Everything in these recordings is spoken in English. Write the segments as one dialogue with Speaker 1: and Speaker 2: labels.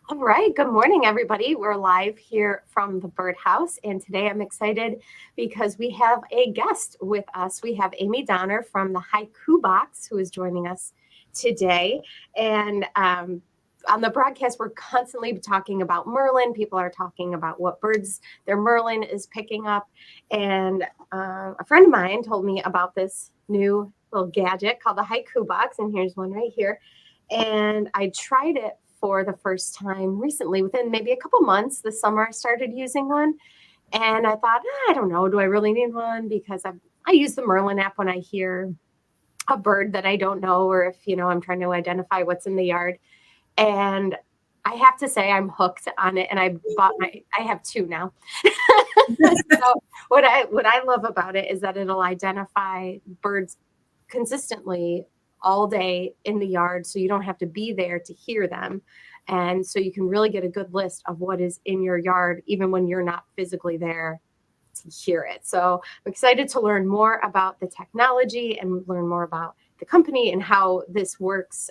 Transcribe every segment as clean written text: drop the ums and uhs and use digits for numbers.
Speaker 1: All right. Good morning, everybody. We're live here from the Birdhouse, and today I'm excited because we have a guest with us. We have Amy Donner from the Haikubox who is joining us today. And on the broadcast, we're constantly talking about Merlin. People are talking about what birds their Merlin is picking up. And a friend of mine told me about this new little gadget called the Haikubox, and here's one right here. And I tried it for the first time recently, within maybe a couple months. This summer, I started using one, and I thought, I don't know, do I really need one? Because I use the Merlin app when I hear a bird that I don't know, or if I'm trying to identify what's in the yard. And I have to say, I'm hooked on it, and I have two now. So what I love about it is that it'll identify birds consistently all day in the yard, so you don't have to be there to hear them. And so you can really get a good list of what is in your yard, even when you're not physically there to hear it. So I'm excited to learn more about the technology and learn more about the company and how this works.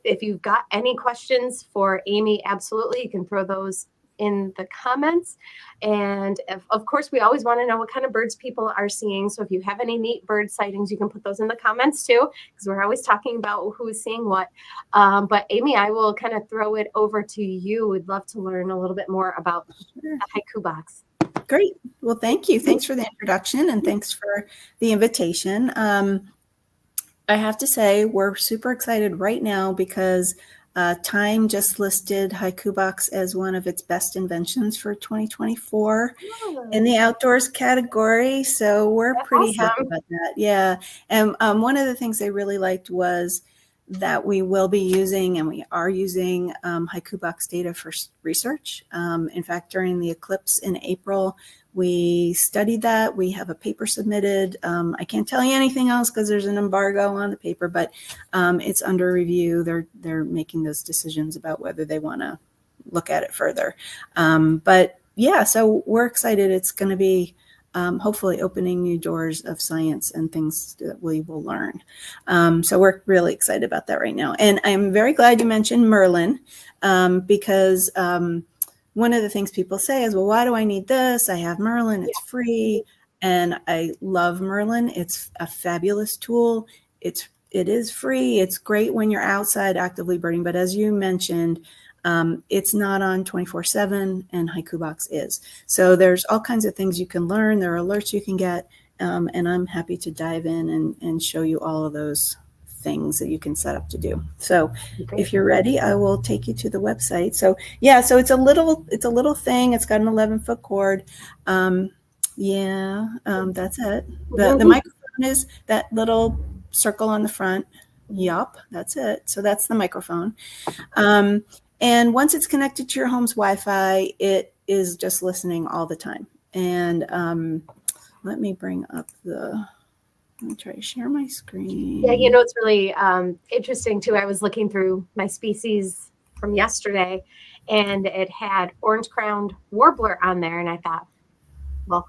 Speaker 1: If you've got any questions for Amy, absolutely, you can throw those in the comments. And of course, we always want to know what kind of birds people are seeing. So if you have any neat bird sightings, you can put those in the comments too, because we're always talking about who is seeing what. But Amy, I will kind of throw it over to you. We'd love to learn a little bit more about the Haikubox.
Speaker 2: Great. Well, thank you. Thanks for the introduction, and thanks for the invitation. I have to say, we're super excited right now because Time just listed Haikubox as one of its best inventions for 2024 in the outdoors category. So we're
Speaker 1: That's
Speaker 2: pretty
Speaker 1: awesome.
Speaker 2: happy about that. Yeah. And one of the things they really liked was that we will be using, and we are using, Haikubox data for research. In fact, during the eclipse in April, we studied that. We have a paper submitted. I can't tell you anything else because there's an embargo on the paper, but it's under review. They're making those decisions about whether they want to look at it further. But yeah, so we're excited. It's going to be hopefully opening new doors of science and things that we will learn. So we're really excited about that right now. And I'm very glad you mentioned Merlin because one of the things people say is, well, why do I need this? I have Merlin, it's free. And I love Merlin. It's a fabulous tool. It is free. It's great when you're outside actively birding. But as you mentioned, it's not on 24/7, and Haikubox is. So there's all kinds of things you can learn. There are alerts you can get. And I'm happy to dive in and show you all of those things that you can set up to do. So if you're ready, I will take you to the website. So yeah, so it's a little thing. It's got an 11-foot cord. That's it. The microphone is that little circle on the front. Yup, that's it. So that's the microphone. And once it's connected to your home's Wi-Fi, it is just listening all the time. And let me bring up let me try to share my screen.
Speaker 1: Yeah, it's really interesting too. I was looking through my species from yesterday, and it had orange-crowned warbler on there, and I thought, well,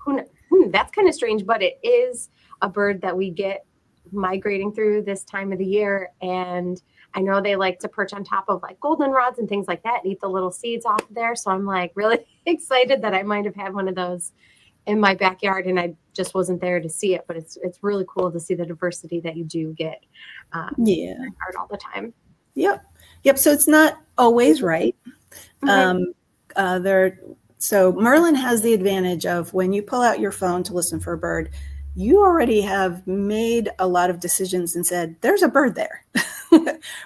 Speaker 1: that's kind of strange, but it is a bird that we get migrating through this time of the year, and I know they like to perch on top of like goldenrods and things like that and eat the little seeds off of there. So I'm like really excited that I might have had one of those in my backyard, and I just wasn't there to see it. But it's really cool to see the diversity that you do get in your yard all the time.
Speaker 2: Yep. So it's not always right. So Merlin has the advantage of when you pull out your phone to listen for a bird, you already have made a lot of decisions and said, there's a bird there,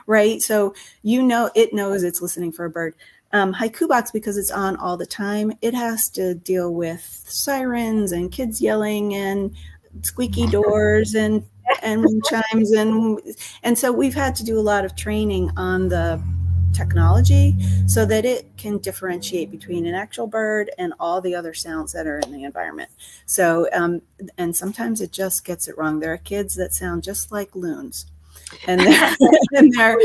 Speaker 2: right? So it knows it's listening for a bird. Haikubox, because it's on all the time, it has to deal with sirens and kids yelling and squeaky doors and wind chimes. And so we've had to do a lot of training on the technology so that it can differentiate between an actual bird and all the other sounds that are in the environment. So, and sometimes it just gets it wrong. There are kids that sound just like loons. and they're, and, they're,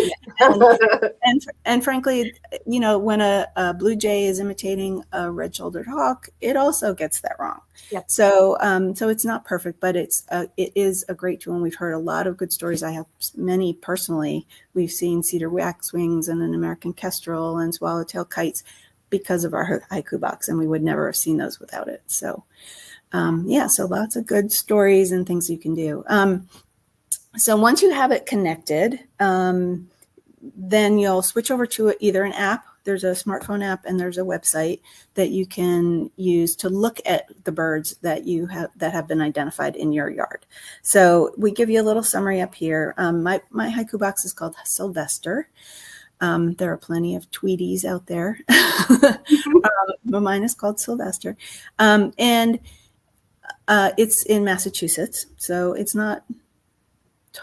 Speaker 2: and frankly, you know, when a blue jay is imitating a red-shouldered hawk, it also gets that wrong.
Speaker 1: Yep.
Speaker 2: So so it's not perfect, but it is a great tool, and we've heard a lot of good stories. I have many personally. We've seen cedar waxwings and an American kestrel and swallowtail kites because of our Haikubox, and we would never have seen those without it. So yeah, so lots of good stories and things you can do. So once you have it connected, then you'll switch over to either an app. There's a smartphone app and there's a website that you can use to look at the birds that you have that have been identified in your yard. So we give you a little summary up here. My Haikubox is called Sylvester. There are plenty of Tweeties out there, but mine is called Sylvester, and it's in Massachusetts, so it's not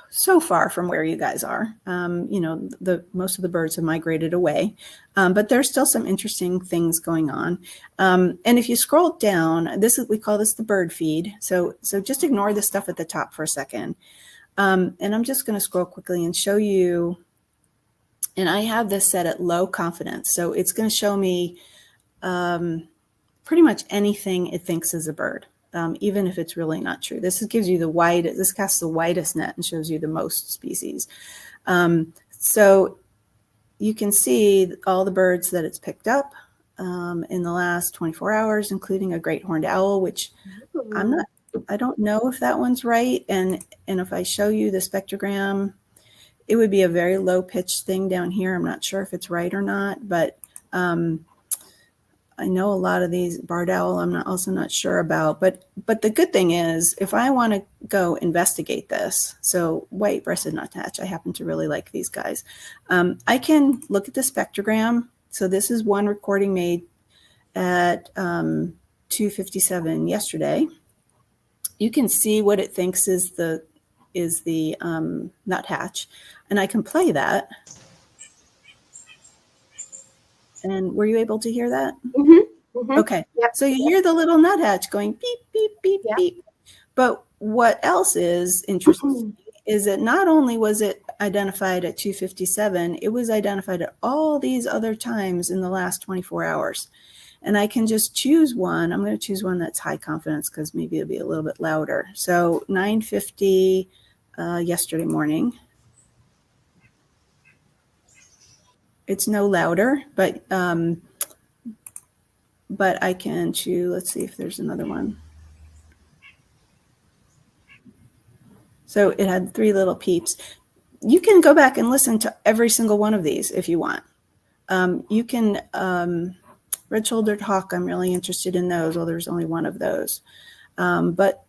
Speaker 2: so far from where you guys are. You know, most of the birds have migrated away, but there's still some interesting things going on. And if you scroll down, we call this the bird feed. So just ignore the stuff at the top for a second. And I'm just going to scroll quickly and show you. And I have this set at low confidence, so it's going to show me pretty much anything it thinks is a bird. Even if it's really not true. This gives you this casts the widest net and shows you the most species. So you can see all the birds that it's picked up in the last 24 hours, including a great horned owl, which I don't know if that one's right. And if I show you the spectrogram, it would be a very low pitched thing down here. I'm not sure if it's right or not, but I know a lot of these barred owl, I'm also not sure about, but the good thing is if I want to go investigate this, so white-breasted nuthatch, I happen to really like these guys. I can look at the spectrogram. So this is one recording made at 2:57 yesterday. You can see what it thinks is the nuthatch, and I can play that. And were you able to hear that?
Speaker 1: Mm-hmm. Mm-hmm.
Speaker 2: Okay.
Speaker 1: Yep.
Speaker 2: So you hear the little nuthatch going beep, beep, beep,
Speaker 1: Yep.
Speaker 2: beep. But what else is interesting is that not only was it identified at 2:57, it was identified at all these other times in the last 24 hours. And I can just choose one. I'm going to choose one that's high confidence because maybe it'll be a little bit louder. So 9:50 yesterday morning. It's no louder, but I can choose. Let's see if there's another one. So it had 3 little peeps. You can go back and listen to every single one of these if you want. You can, red-shouldered hawk, I'm really interested in those. Well, there's only one of those. But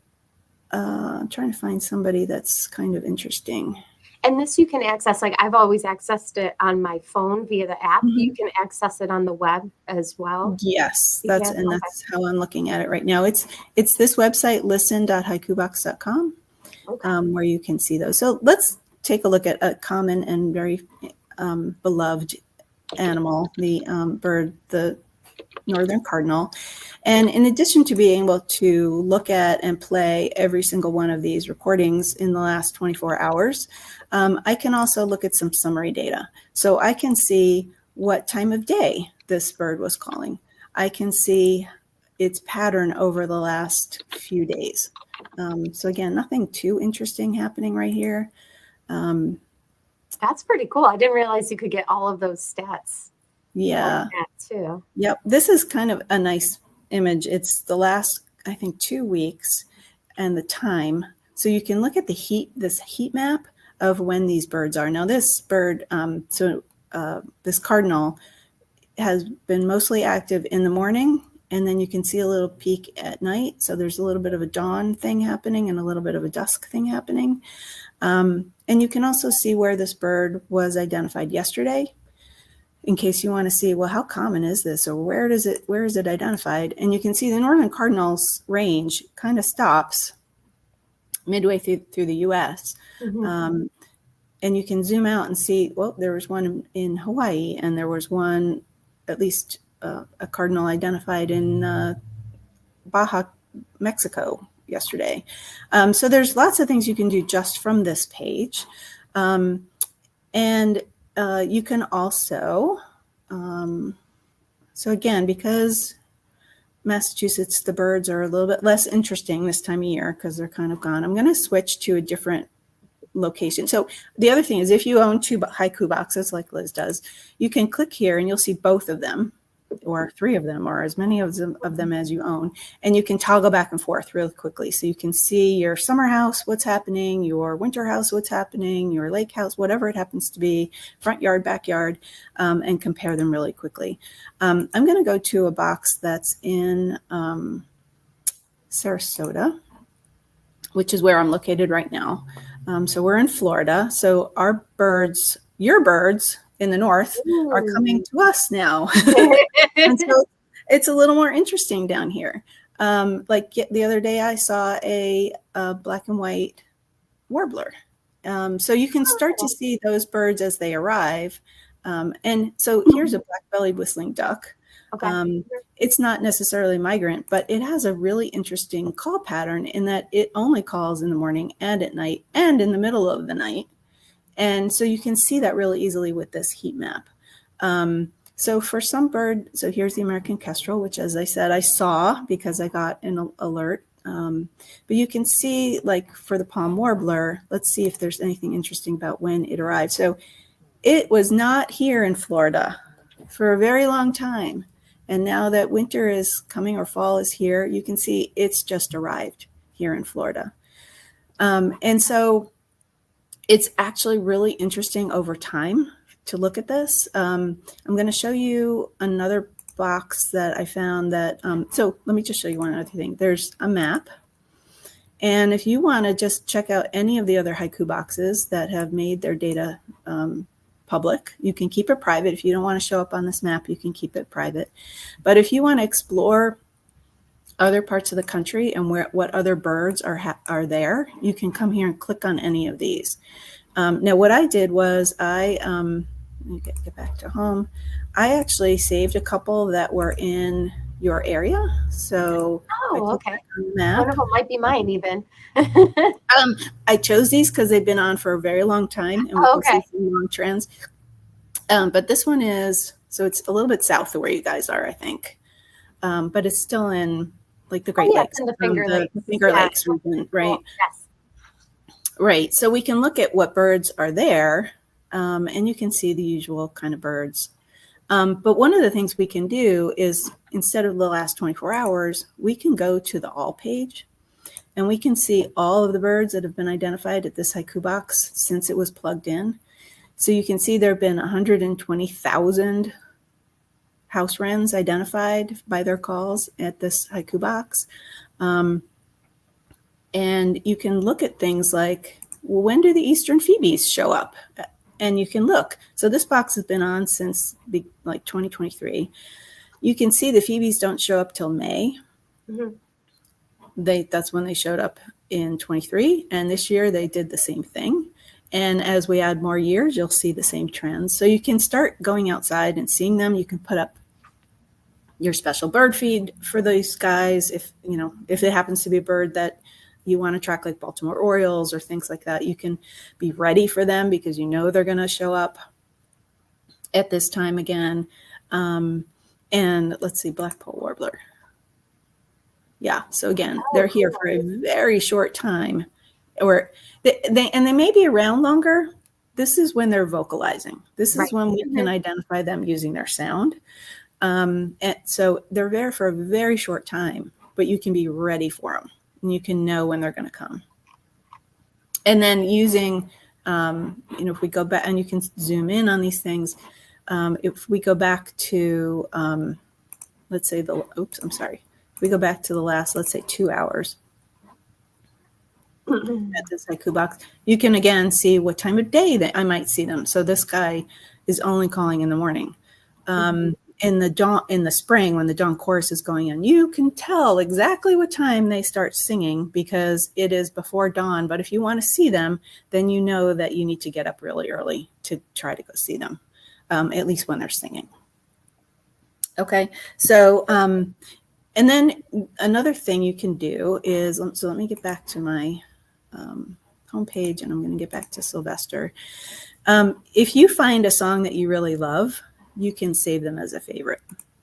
Speaker 2: I'm trying to find somebody that's kind of interesting.
Speaker 1: And this you can access, like I've always accessed it on my phone via the app. Mm-hmm. You can access it on the web as well.
Speaker 2: Yes, that's how I'm looking at it right now. It's this website, listen.haikubox.com, where you can see those. So let's take a look at a common and very beloved animal, the bird, the northern cardinal. And in addition to being able to look at and play every single one of these recordings in the last 24 hours, I can also look at some summary data. So I can see what time of day this bird was calling. I can see its pattern over the last few days. So again, nothing too interesting happening right here.
Speaker 1: That's pretty cool. I didn't realize you could get all of those stats.
Speaker 2: Yeah.
Speaker 1: Too.
Speaker 2: Yep. This is kind of a nice image. It's the last, I think, 2 weeks and the time. So you can look at this heat map of when these birds are. Now this bird, this cardinal has been mostly active in the morning, and then you can see a little peak at night. So there's a little bit of a dawn thing happening and a little bit of a dusk thing happening. And you can also see where this bird was identified yesterday, in case you want to see, well, how common is this, or where is it identified? And you can see the northern cardinal's range kind of stops midway through the U.S. Mm-hmm. And you can zoom out and see, well, there was one in Hawaii, and there was one, at least a cardinal identified in Baja, Mexico yesterday. So there's lots of things you can do just from this page. And you can also, so again, because Massachusetts, the birds are a little bit less interesting this time of year because they're kind of gone. I'm going to switch to a different location. So the other thing is if you own 2 haiku boxes like Liz does, you can click here and you'll see both of them or 3 of them or as many of them as you own. And you can toggle back and forth really quickly. So you can see your summer house, what's happening, your winter house, what's happening, your lake house, whatever it happens to be, front yard, backyard, and compare them really quickly. I'm going to go to a box that's in Sarasota, which is where I'm located right now. So we're in Florida. So our birds, your birds in the north are coming to us now. And so it's a little more interesting down here. Like the other day I saw a black and white warbler. So you can start to see those birds as they arrive. And so here's a black-bellied whistling duck.
Speaker 1: Okay.
Speaker 2: It's not necessarily migrant, but it has a really interesting call pattern in that it only calls in the morning and at night and in the middle of the night. And so you can see that really easily with this heat map. So for some bird, so here's the American kestrel, which as I said, I saw because I got an alert. But you can see like for the palm warbler, let's see if there's anything interesting about when it arrived. So it was not here in Florida for a very long time. And now that winter is coming or fall is here, you can see it's just arrived here in Florida. And so it's actually really interesting over time to look at this. I'm going to show you another box that I found that, so let me just show you one other thing. There's a map. And if you want to just check out any of the other haiku boxes that have made their data public, you can keep it private. If you don't want to show up on this map, you can keep it private. But if you want to explore other parts of the country and what other birds are there, you can come here and click on any of these. Now, what I did was let me get back to home. I actually saved a couple that were in your area. So
Speaker 1: okay. One of them might be mine even.
Speaker 2: I chose these because they've been on for a very long time and we can see some long trends. But this one is, so it's a little bit south of where you guys are, I think. But it's still in like the Great Lakes.
Speaker 1: In the Finger Lakes.
Speaker 2: The Finger Lakes region, right?
Speaker 1: Yes.
Speaker 2: Right. So we can look at what birds are there and you can see the usual kind of birds. But one of the things we can do is instead of the last 24 hours, we can go to the all page and we can see all of the birds that have been identified at this haiku box since it was plugged in. So you can see there have been 120,000 house wrens identified by their calls at this haiku box. And you can look at things like, well, when do the eastern phoebes show up? And you can look. So this box has been on since like 2023. You can see the phoebes don't show up till May. Mm-hmm. That's when they showed up in 23. And this year they did the same thing. And as we add more years, you'll see the same trends. So you can start going outside and seeing them. You can put up your special bird feed for these guys. If it happens to be a bird that you want to track like Baltimore Orioles or things like that, you can be ready for them because you know they're going to show up at this time again. And let's see, Blackpoll Warbler. Yeah, so again, they're here for a very short time. Or they may be around longer. This is when they're vocalizing. This is when we can identify them using their sound. And so they're there for a very short time, but you can be ready for them. And you can know when they're going to come. And then using, if we go back and you can zoom in on these things, if we go back to, let's say if we go back to the last, let's say 2 hours at this haiku box, you can again see what time of day that I might see them. So this guy is only calling in the morning. In the spring, when the dawn chorus is going on, you can tell exactly what time they start singing because it is before dawn. But if you want to see them, then you know that you need to get up really early to try to go see them, at least when they're singing. Okay, so and then another thing you can do is, so let me get back to my homepage, and I'm going to get back to Sylvester. If you find a song that you really love, you can save them as a favorite.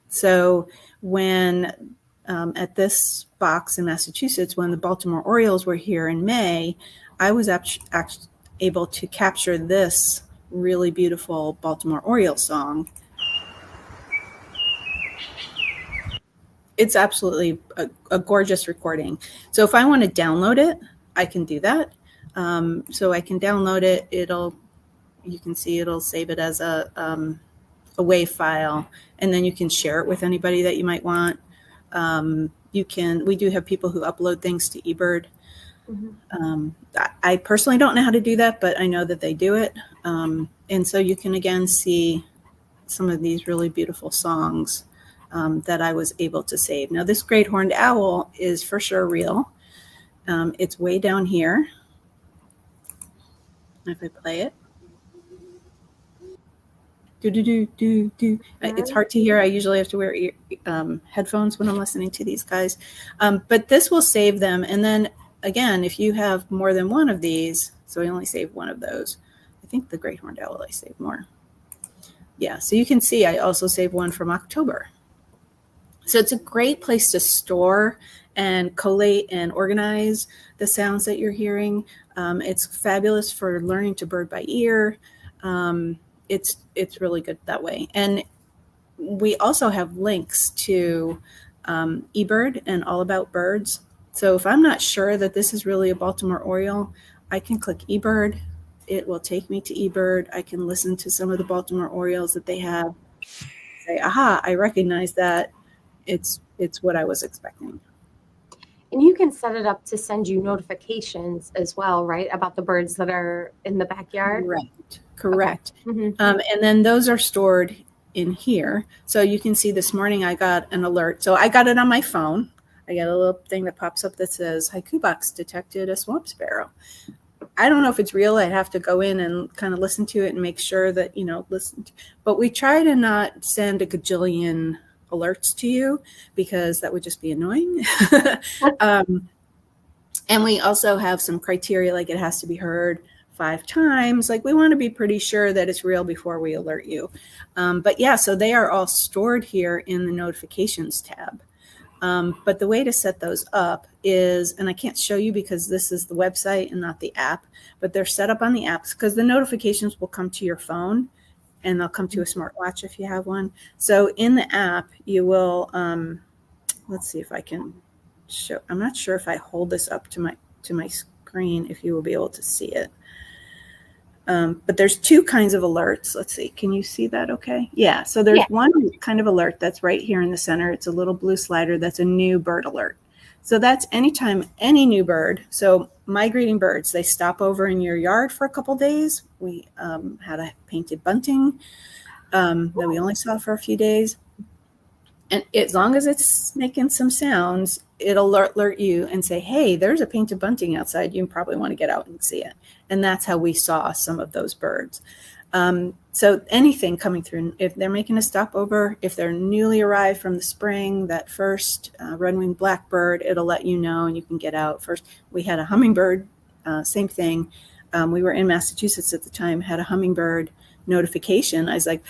Speaker 2: So when at this box in Massachusetts, when the Baltimore Orioles were here in May, I was able to capture this really beautiful Baltimore Orioles song. It's absolutely a gorgeous recording. So if I want to download it, I can do that. So I can download it. You can see it'll save it as a WAV file, and then you can share it with anybody that you might want. We do have people who upload things to eBird. Mm-hmm. I personally don't know how to do that, but I know that they do it. And so you can again see some of these really beautiful songs that I was able to save. Now this great horned owl is for sure real. It's way down here. If I play it. Do. It's hard to hear. I usually have to wear headphones when I'm listening to these guys. But this will save them. And then again, if you have more than one of these, so I only saved one of those. I think the great horned owl I saved more. Yeah, so you can see I also saved one from October. So it's a great place to store and collate and organize the sounds that you're hearing. It's fabulous for learning to bird by ear. It's really good that way. And we also have links to eBird and All About Birds. So if I'm not sure that this is really a Baltimore Oriole, I can click eBird. It will take me to eBird. I can listen to some of the Baltimore Orioles that they have. Say, aha, I recognize that. It's what I was expecting.
Speaker 1: And you can set it up to send you notifications as well, right? About the birds that are in the backyard.
Speaker 2: Correct. Okay. Mm-hmm. And then those are stored in here. So you can see this morning I got an alert. So I got it on my phone. I got a little thing that pops up that says Haikubox detected a swamp sparrow. I don't know if it's real. I have to go in and kind of listen to it and make sure that, but we try to not send a gajillion alerts to you because that would just be annoying. And we also have some criteria, like it has to be heard 5 times. Like we want to be pretty sure that it's real before we alert you. But yeah, so they are all stored here in the notifications tab. But the way to set those up is, and I can't show you because this is the website and not the app, but they're set up on the apps because the notifications will come to your phone and they'll come to a smartwatch if you have one. So in the app, you will, let's see if I can show, I'm not sure if I hold this up to my screen, if you will be able to see it. But there's 2 kinds of alerts. Let's see. Can you see that okay? Yeah. So there's one kind of alert that's right here in the center. It's a little blue slider. That's a new bird alert. So that's anytime any new bird. So migrating birds, they stop over in your yard for a couple days. We had a painted bunting that we only saw for a few days. And as long as it's making some sounds, it'll alert you and say, hey, there's a painted bunting outside. You probably want to get out and see it. And that's how we saw some of those birds. So anything coming through, if they're making a stopover, if they're newly arrived from the spring, that first red-winged blackbird, it'll let you know and you can get out. First, we had a hummingbird, same thing. We were in Massachusetts at the time, had a hummingbird notification. I was like,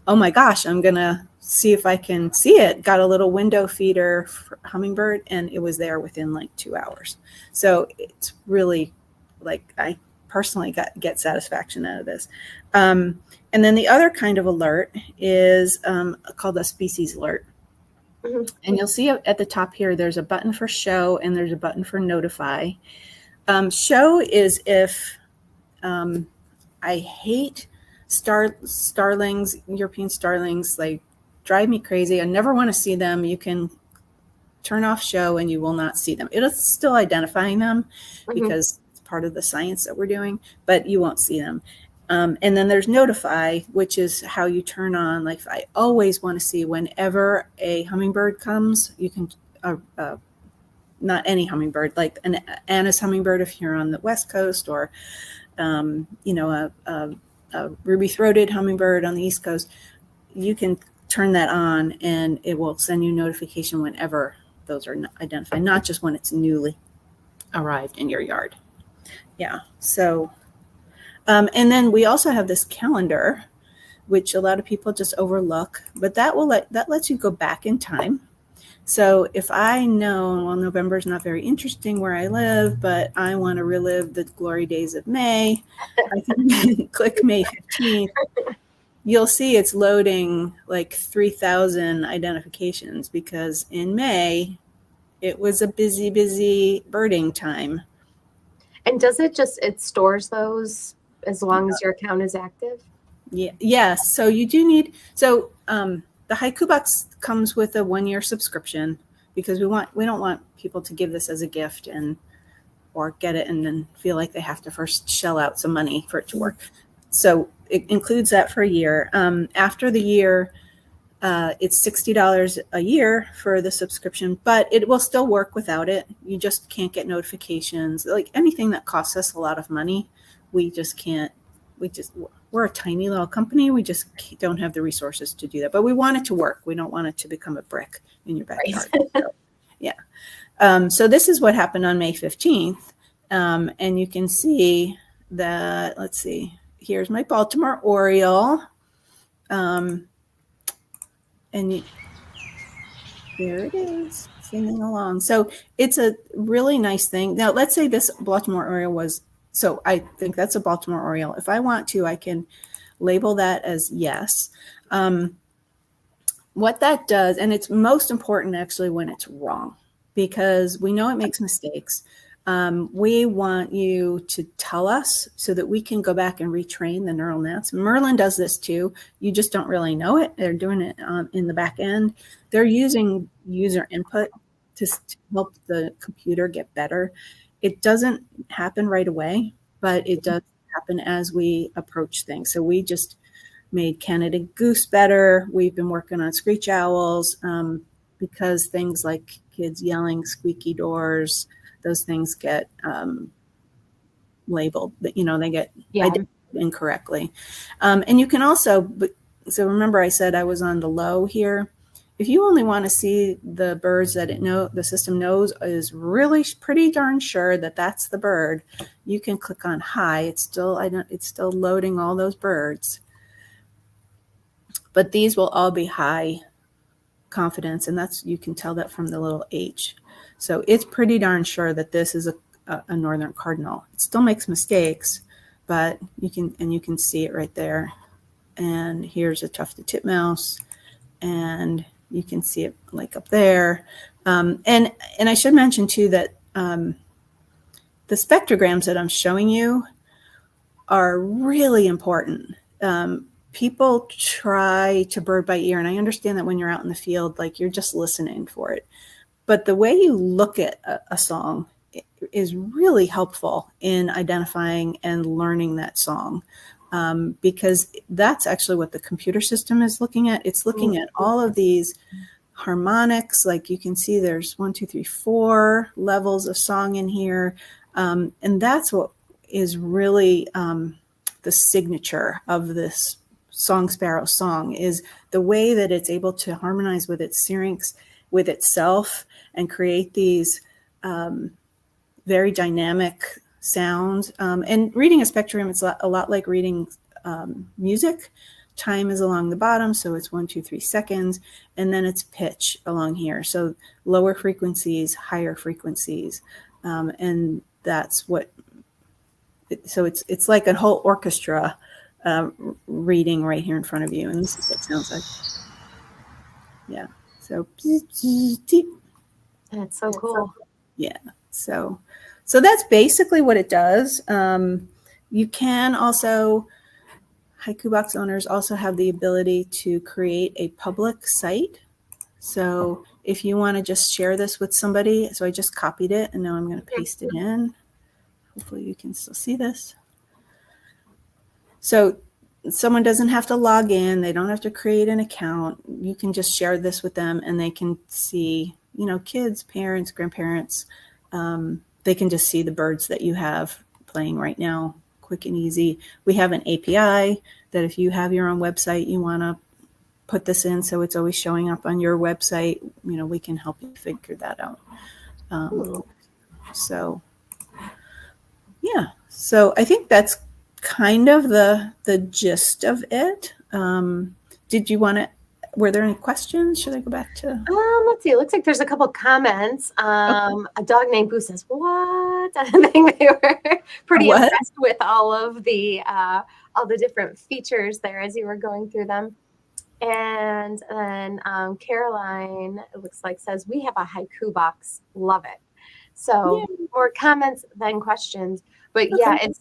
Speaker 2: oh my gosh, I'm going to see if I can see it. Got a little window feeder for hummingbird and it was there within like 2 hours. So it's really like, I personally get satisfaction out of this. And then the other kind of alert is called a species alert. Mm-hmm. And you'll see at the top here, there's a button for show and there's a button for notify. Show is if I hate starlings, European starlings, like drive me crazy. I never want to see them. You can turn off show and you will not see them. It's still identifying them because it's part of the science that we're doing, but you won't see them. And then there's notify, which is how you turn on, like I always want to see whenever a hummingbird comes, you can, not any hummingbird, like an Anna's hummingbird if you're on the West Coast, or, a ruby-throated hummingbird on the East Coast, you can turn that on and it will send you notification whenever those are identified, not just when it's newly arrived in your yard. Yeah. So, and then we also have this calendar, which a lot of people just overlook, but that lets you go back in time. So if I know, well, November is not very interesting where I live, but I want to relive the glory days of May, I can click May 15th. You'll see it's loading like 3,000 identifications because in May, it was a busy birding time.
Speaker 1: And does it stores those as long as your account is active?
Speaker 2: Yeah. Yes. So you do need, the Haikubox comes with a 1-year subscription because we don't want people to give this as a gift or get it and then feel like they have to first shell out some money for it to work. So it includes that for a year. After the year, it's $60 a year for the subscription, but it will still work without it. You just can't get notifications. Like anything that costs us a lot of money, we just can't. We're a tiny little company. We just don't have the resources to do that. But we want it to work. We don't want it to become a brick in your backyard. Right. So, yeah. So this is what happened on May 15th. And you can see that, let's see, here's my Baltimore Oriole. And there it is, singing along. So it's a really nice thing. Now, let's say this Baltimore Oriole was, so I think that's a Baltimore Oriole. If I want to, I can label that as yes. What that does, and it's most important actually when it's wrong, because we know it makes mistakes. We want you to tell us so that we can go back and retrain the neural nets. Merlin does this too. You just don't really know it. They're doing it in the back end. They're using user input to help the computer get better. It doesn't happen right away, but it does happen as we approach things. So we just made Canada Goose better. We've been working on Screech Owls because things like kids yelling squeaky doors, those things get labeled, they get identified incorrectly. And you can also, so remember I said I was on the low here. If you only want to see the birds that the system knows is really pretty darn sure that that's the bird, you can click on high. It's still loading all those birds. But these will all be high confidence, and you can tell that from the little H. So it's pretty darn sure that this is a northern cardinal. It still makes mistakes, but you can see it right there. And here's a tufted titmouse, and you can see it like up there. And I should mention too that the spectrograms that I'm showing you are really important. People try to bird by ear, and I understand that when you're out in the field, like you're just listening for it. But the way you look at a song is really helpful in identifying and learning that song, because that's actually what the computer system is looking at. It's looking at all of these harmonics. Like you can see there's 1, 2, 3, 4 levels of song in here. And that's what is really the signature of this song sparrow song, is the way that it's able to harmonize with its syrinx, with itself, and create these very dynamic sounds. And reading a spectrum, it's a lot like reading music. Time is along the bottom, so it's 1, 2, 3 seconds, and then it's pitch along here. So lower frequencies, higher frequencies, and that's what. So it's like a whole orchestra reading right here in front of you, and this is what it sounds like. Yeah. So
Speaker 1: that's so cool.
Speaker 2: Yeah. So that's basically what it does. You can also, Haikubox owners also have the ability to create a public site. So if you want to just share this with somebody, so I just copied it and now I'm going to paste it in. Hopefully you can still see this. So someone doesn't have to log in. They don't have to create an account. You can just share this with them and they can see, kids, parents, grandparents. They can just see the birds that you have playing right now, quick and easy. We have an API that if you have your own website, you want to put this in so it's always showing up on your website, we can help you figure that out. So, yeah. So I think that's kind of the gist of it. Did you want to, were there any questions? Should I go back to?
Speaker 1: Let's see. It looks like there's a couple comments.
Speaker 2: Okay.
Speaker 1: A dog named Boo says, "What?" I think they were pretty
Speaker 2: What?
Speaker 1: impressed with all the different features there as you were going through them. And then Caroline, it looks like, says, "We have a haiku box. Love it." So
Speaker 2: Yeah.
Speaker 1: more comments than questions. But yeah,
Speaker 2: Okay.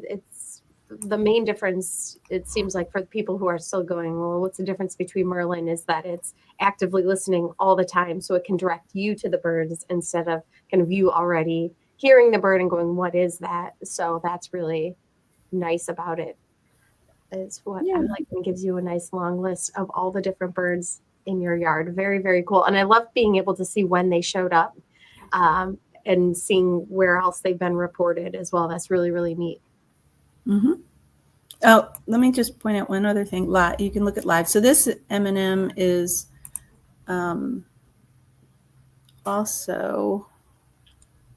Speaker 1: it's the main difference, it seems like, for the people who are still going, well, what's the difference between Merlin, is that it's actively listening all the time. So it can direct you to the birds instead of kind of you already hearing the bird and going, what is that? So that's really nice about it, is what I
Speaker 2: Yeah.
Speaker 1: like, and gives you a nice long list of all the different birds in your yard. Very, very cool. And I love being able to see when they showed up, and seeing where else they've been reported as well. That's really, really neat.
Speaker 2: Mm-hmm. Oh, let me just point out one other thing. You can look at live. So this M&M is also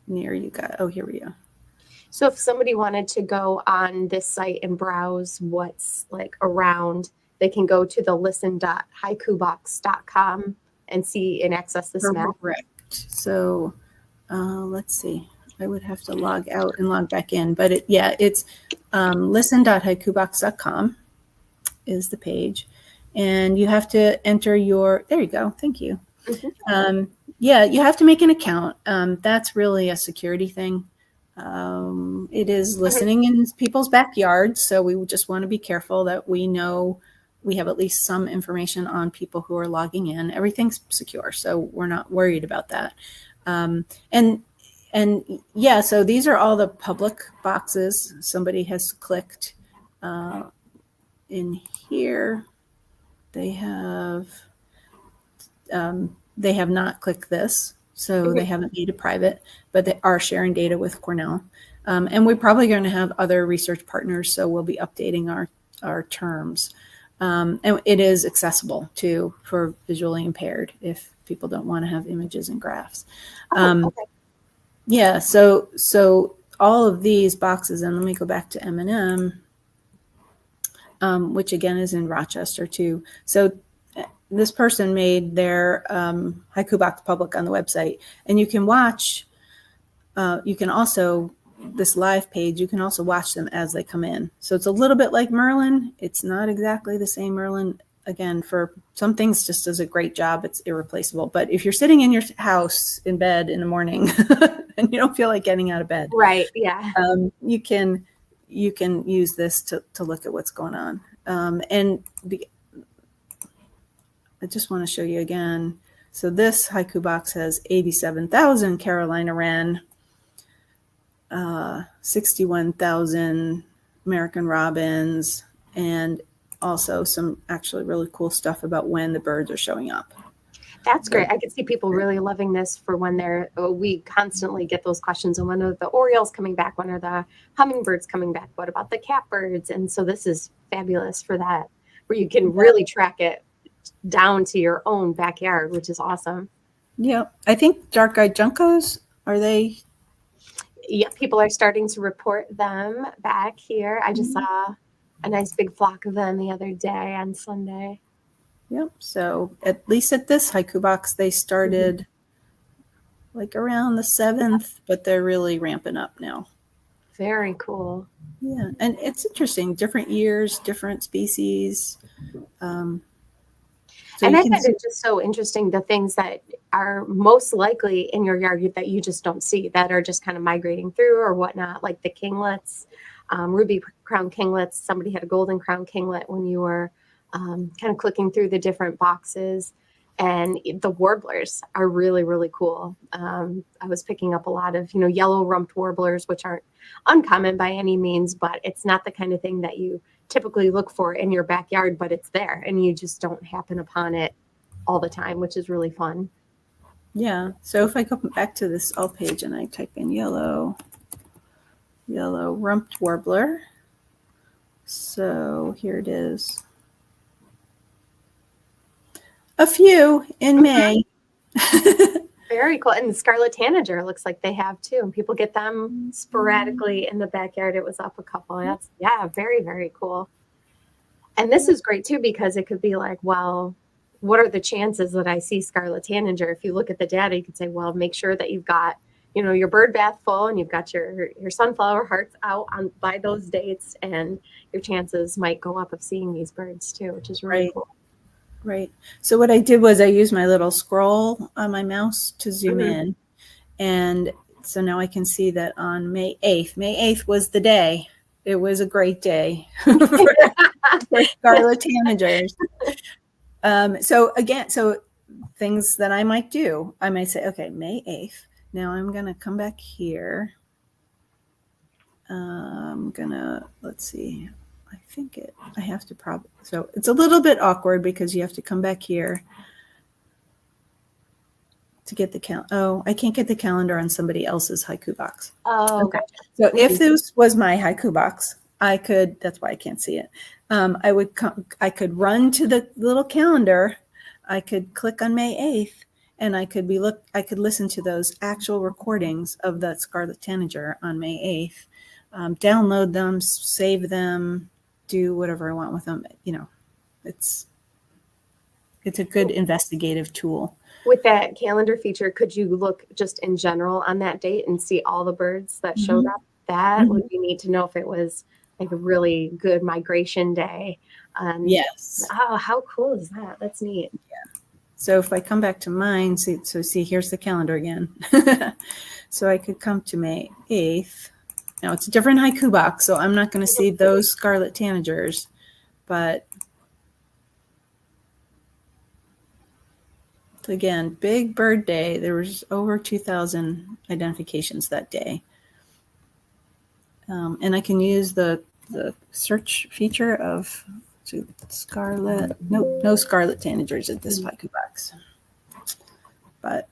Speaker 2: near you guys. Oh, here we go.
Speaker 1: So if somebody wanted to go on this site and browse what's like around, they can go to the listen.haikubox.com and see and access this map.
Speaker 2: Correct. So let's see. I would have to log out and log back in, but it's listen.haikubox.com is the page, and you have to enter there you go. Thank you.
Speaker 1: Mm-hmm.
Speaker 2: You have to make an account. That's really a security thing. It is listening in people's backyards, so we just want to be careful that we know we have at least some information on people who are logging in. Everything's secure, so we're not worried about that. So these are all the public boxes. Somebody has clicked in here. They have not clicked this, so they haven't made it private, but they are sharing data with Cornell. And we're probably going to have other research partners, so we'll be updating our terms. And it is accessible too for visually impaired if people don't want to have images and graphs.
Speaker 1: Okay.
Speaker 2: Yeah, so all of these boxes, and let me go back to M&M, which again is in Rochester too. So this person made their haiku box public on the website, and you can watch. You can also, this live page, you can also watch them as they come in. So it's a little bit like Merlin. It's not exactly the same Merlin. Again, for some things, just does a great job. It's irreplaceable. But if you're sitting in your house in bed in the morning and you don't feel like getting out of bed,
Speaker 1: right? Yeah.
Speaker 2: You can use this to look at what's going on. I just want to show you again. So this haiku box has 87,000 Carolina wren, 61,000 American robins, and also some actually really cool stuff about when the birds are showing up.
Speaker 1: That's great. I could see people really loving this for when we constantly get those questions on when are the orioles coming back, when are the hummingbirds coming back, what about the catbirds? And so this is fabulous for that, where you can really track it down to your own backyard, which is awesome.
Speaker 2: Yeah, I think dark-eyed juncos, are they?
Speaker 1: Yeah, people are starting to report them back here. I just saw a nice big flock of them the other day on Sunday.
Speaker 2: Yep. So at least at this haiku box, they started like around the 7th, but they're really ramping up now.
Speaker 1: Very cool.
Speaker 2: Yeah, and it's interesting. Different years, different species.
Speaker 1: And I find it just so interesting, the things that are most likely in your yard that you just don't see, that are just kind of migrating through or whatnot, like the kinglets, ruby crown kinglets. Somebody had a golden crown kinglet when you were kind of clicking through the different boxes. And the warblers are really, really cool. I was picking up a lot of, yellow rumped warblers, which aren't uncommon by any means, but it's not the kind of thing that you typically look for in your backyard, but it's there and you just don't happen upon it all the time, which is really fun.
Speaker 2: Yeah. So if I go back to this all page and I type in yellow rumped warbler. So here it is. A few in May.
Speaker 1: Very cool. And the scarlet tanager looks like they have too. And people get them sporadically in the backyard. It was up a couple. That's, yeah, very, very cool. And this is great too, because it could be like, well, what are the chances that I see scarlet tanager? If you look at the data, you could say, well, make sure that you've got, your bird bath full and you've got your sunflower hearts out on by those dates, and your chances might go up of seeing these birds too, which is really cool.
Speaker 2: Right. So what I did was I used my little scroll on my mouse to zoom in. And so now I can see that on May 8th was the day. It was a great day for scarlet tanagers. So things that I might do, I might say, okay, May 8th. Now I'm going to come back here. Let's see. I have to probably, so it's a little bit awkward because you have to come back here to get the I can't get the calendar on somebody else's Haikubox.
Speaker 1: Oh, okay. Gotcha.
Speaker 2: So if this was my Haikubox, that's why I can't see it. I could run to the little calendar. I could click on May 8th and I could listen to those actual recordings of the scarlet tanager on May 8th, download them, save them, do whatever I want with them. It's a good investigative tool.
Speaker 1: With that calendar feature, could you look just in general on that date and see all the birds that showed up? That would be neat to know if it was like a really good migration day.
Speaker 2: Yes.
Speaker 1: Oh, how cool is that? That's neat.
Speaker 2: Yeah. So if I come back to mine, see, here's the calendar again. So I could come to May 8th. Now it's a different Haikubox, so I'm not going to see those scarlet tanagers, but again, big bird day. There was over 2,000 identifications that day. And I can use the search feature of scarlet. No scarlet tanagers at this Haikubox. But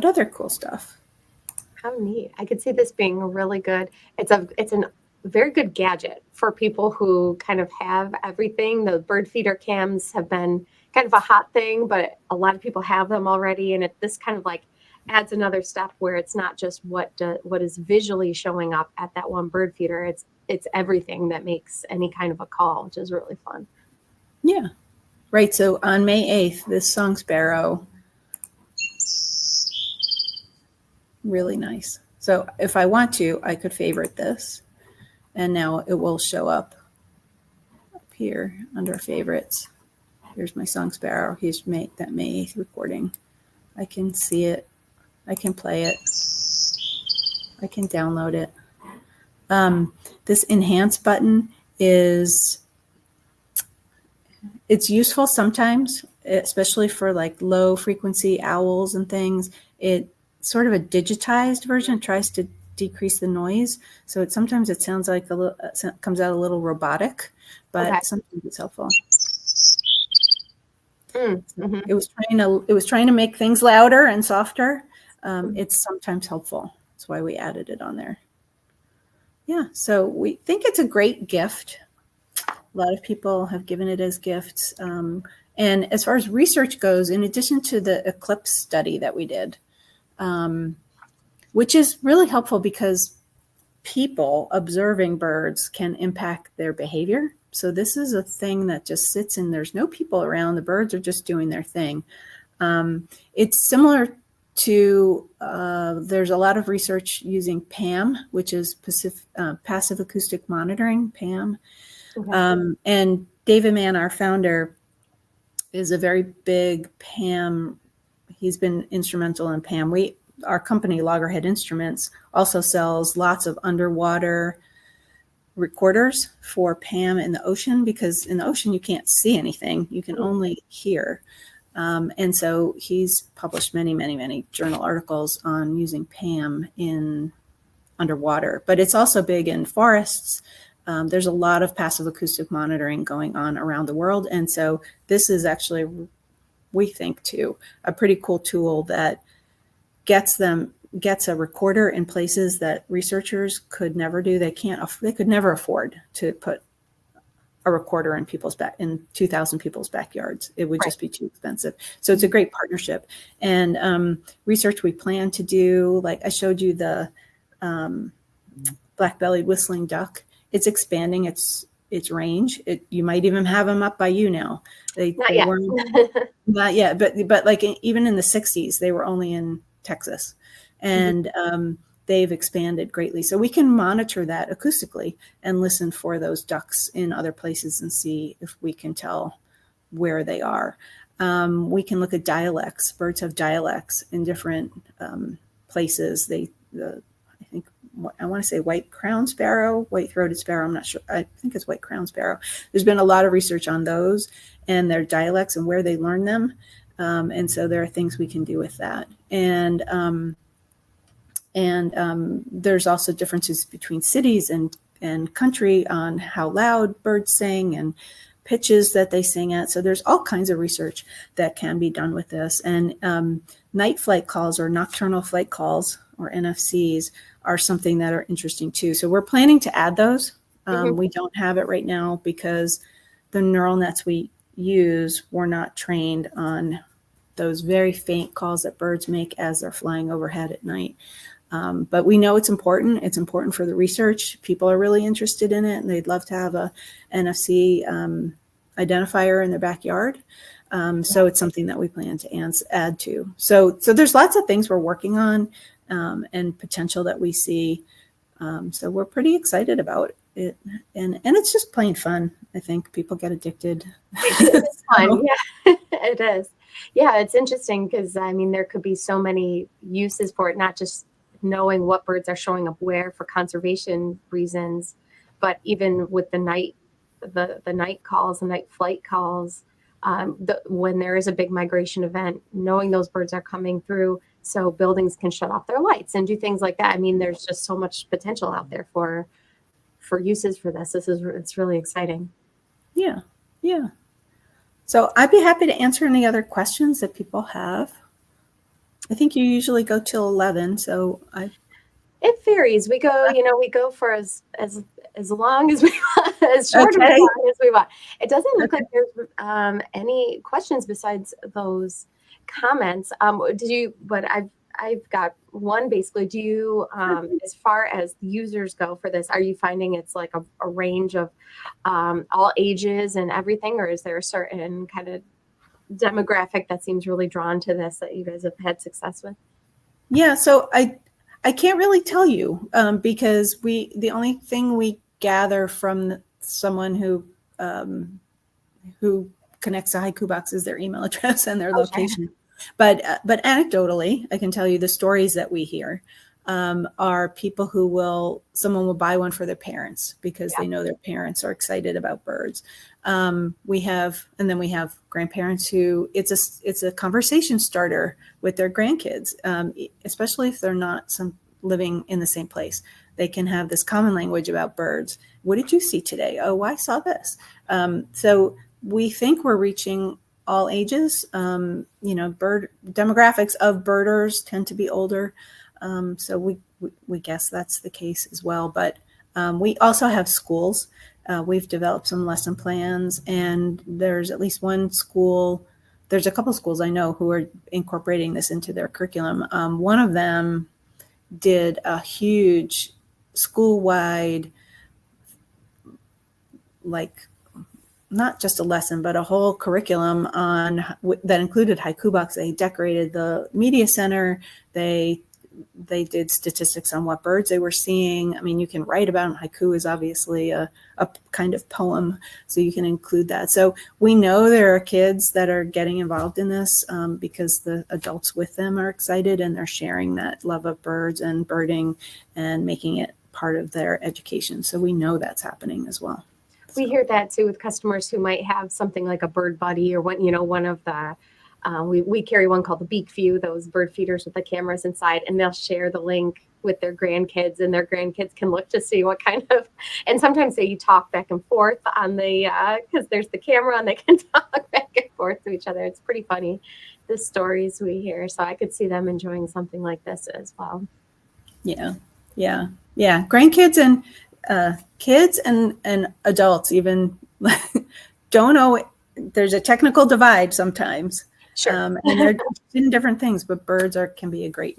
Speaker 2: other cool stuff.
Speaker 1: How neat. I could see this being really good. It's a very good gadget for people who kind of have everything. The bird feeder cams have been kind of a hot thing, but a lot of people have them already. And this kind of like adds another step where it's not just what is visually showing up at that one bird feeder. It's everything that makes any kind of a call, which is really fun.
Speaker 2: Yeah. Right. So on May 8th, this song sparrow, really nice. So if I want to, I could favorite this, and now it will show up here under favorites. Here's my song sparrow. Here's that May 8th recording. I can see it. I can play it. I can download it. This enhance button it's useful sometimes, especially for like low frequency owls and things. It sort of a digitized version, tries to decrease the noise. So sometimes it sounds like comes out a little robotic, but sometimes it's helpful. Mm-hmm. It was trying to make things louder and softer. It's sometimes helpful. That's why we added it on there. Yeah, so we think it's a great gift. A lot of people have given it as gifts. And as far as research goes, in addition to the eclipse study that we did, which is really helpful because people observing birds can impact their behavior. So this is a thing that just sits in, there's no people around, the birds are just doing their thing. It's similar to, there's a lot of research using PAM, which is Passive Acoustic Monitoring, PAM. Okay. And David Mann, our founder, is a very big PAM. He's been instrumental in PAM. Our company, Loggerhead Instruments, also sells lots of underwater recorders for PAM in the ocean, because in the ocean you can't see anything, you can only hear. And so he's published many, many, many journal articles on using PAM in underwater, but it's also big in forests. There's a lot of passive acoustic monitoring going on around the world. And so this is actually, we think too, a pretty cool tool that gets a recorder in places that researchers could never do. They could never afford to put a recorder in 2,000 people's backyards. It would
Speaker 1: Right.
Speaker 2: just be too expensive. So it's a great partnership. And research we plan to do, like I showed you the black-bellied whistling duck. It's expanding its range. You might even have them up by you now. They
Speaker 1: yet.
Speaker 2: weren't not yet, but like even in the 60s, they were only in Texas, and they've expanded greatly. So we can monitor that acoustically and listen for those ducks in other places and see if we can tell where they are. We can look at dialects. Birds have dialects in different places. I think I want to say white-crowned sparrow, white-throated sparrow. I'm not sure. I think it's white-crowned sparrow. There's been a lot of research on those and their dialects and where they learn them. And so there are things we can do with that. And there's also differences between cities and country on how loud birds sing and pitches that they sing at. So there's all kinds of research that can be done with this. And night flight calls or nocturnal flight calls or NFCs are something that are interesting too. So we're planning to add those. We don't have it right now because the neural nets we use were not trained on those very faint calls that birds make as they're flying overhead at night. But we know it's important. It's important for the research. People are really interested in it, and they'd love to have a NFC identifier in their backyard. So it's something that we plan to add to. So there's lots of things we're working on and potential that we see. So we're pretty excited about it, and it's just plain fun. I think people get addicted.
Speaker 1: It's fun. Yeah, it is. Yeah, it's interesting because I mean there could be so many uses for it, not just knowing what birds are showing up where for conservation reasons, but even with the night calls, the night flight calls, when there is a big migration event, knowing those birds are coming through, so buildings can shut off their lights and do things like that. I mean, there's just so much potential out there for uses for this. It's really exciting.
Speaker 2: Yeah. So I'd be happy to answer any other questions that people have. I think you usually go till 11, so
Speaker 1: it varies. We go for as long as we want, as short or as long as we want. It doesn't look like there's any questions besides those comments. But I've got one basically. Do you, as far as the users go for this, are you finding it's like a range of all ages and everything, or is there a certain kind of demographic that seems really drawn to this that you guys have had success with?
Speaker 2: Yeah, so I can't really tell you because the only thing we gather from someone who connects to Haikubox is their email address and their location. But anecdotally, I can tell you the stories that we hear are people someone will buy one for their parents because they know their parents are excited about birds. We have grandparents who it's a conversation starter with their grandkids, especially if they're not living in the same place. They can have this common language about birds. What did you see today? Oh, I saw this. So we think we're reaching all ages. Bird demographics of birders tend to be older. So we guess that's the case as well. But we also have schools. We've developed some lesson plans, and there's at least one school. There's a couple schools I know who are incorporating this into their curriculum. One of them did a huge school-wide, like not just a lesson, but a whole curriculum that included Haikubox. They decorated the media center. They did statistics on what birds they were seeing. I mean, you can write about them. Haiku is obviously a kind of poem, so you can include that. So we know there are kids that are getting involved in this because the adults with them are excited and they're sharing that love of birds and birding and making it part of their education. So we know that's happening as well.
Speaker 1: We hear that too with customers who might have something like a bird buddy or one of the we carry one called the Beak View, those bird feeders with the cameras inside, and they'll share the link with their grandkids, and their grandkids can look to see what kind of, and sometimes they talk back and forth on the, because there's the camera and they can talk back and forth to each other. It's pretty funny, the stories we hear. So I could see them enjoying something like this as well.
Speaker 2: Yeah. Grandkids and kids and adults, even don't know. There's a technical divide sometimes.
Speaker 1: Sure.
Speaker 2: And they're in different things, but birds can be a great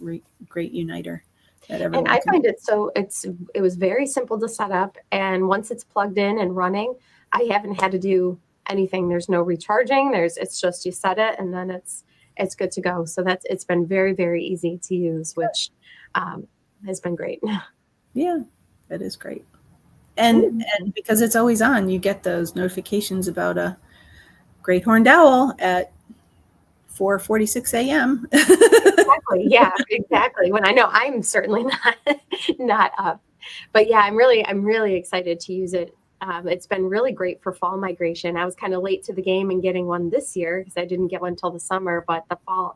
Speaker 2: uniter.
Speaker 1: And I find it was very simple to set up. And once it's plugged in and running, I haven't had to do anything. There's no recharging. It's just you set it and then it's good to go. So it's been very, very easy to use, which has been great.
Speaker 2: Yeah, that is great. And because it's always on, you get those notifications about a great horned owl at 4:46 a.m.
Speaker 1: Exactly. Yeah, exactly. When I know I'm certainly not up, but yeah, I'm really excited to use it. It's been really great for fall migration. I was kind of late to the game in getting one this year because I didn't get one until the summer, but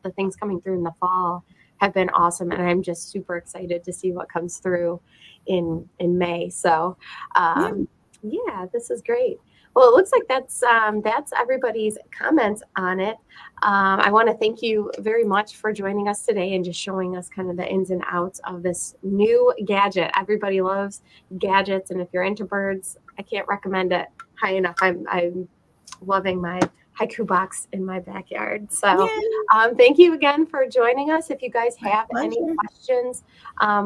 Speaker 1: the things coming through in the fall have been awesome. And I'm just super excited to see what comes through in May. So yeah, this is great. Well, it looks like that's everybody's comments on it. I want to thank you very much for joining us today and just showing us kind of the ins and outs of this new gadget. Everybody loves gadgets, and if you're into birds, I can't recommend it high enough. I'm loving my Haikubox in my backyard. So thank you again for joining us. If you guys have any questions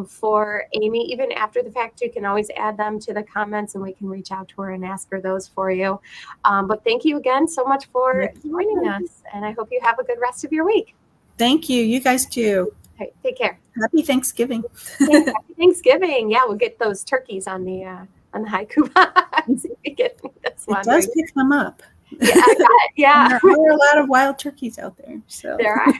Speaker 1: for Amy, even after the fact, you can always add them to the comments and we can reach out to her and ask her those for you. But thank you again so much for joining us. And I hope you have a good rest of your week.
Speaker 2: Thank you. You guys too.
Speaker 1: Okay, take care.
Speaker 2: Happy Thanksgiving.
Speaker 1: Happy Thanksgiving. Yeah, we'll get those turkeys on the Haikubox.
Speaker 2: It does pick them up.
Speaker 1: Yeah, I got it. Yeah.
Speaker 2: There are a lot of wild turkeys out there. So
Speaker 1: there are.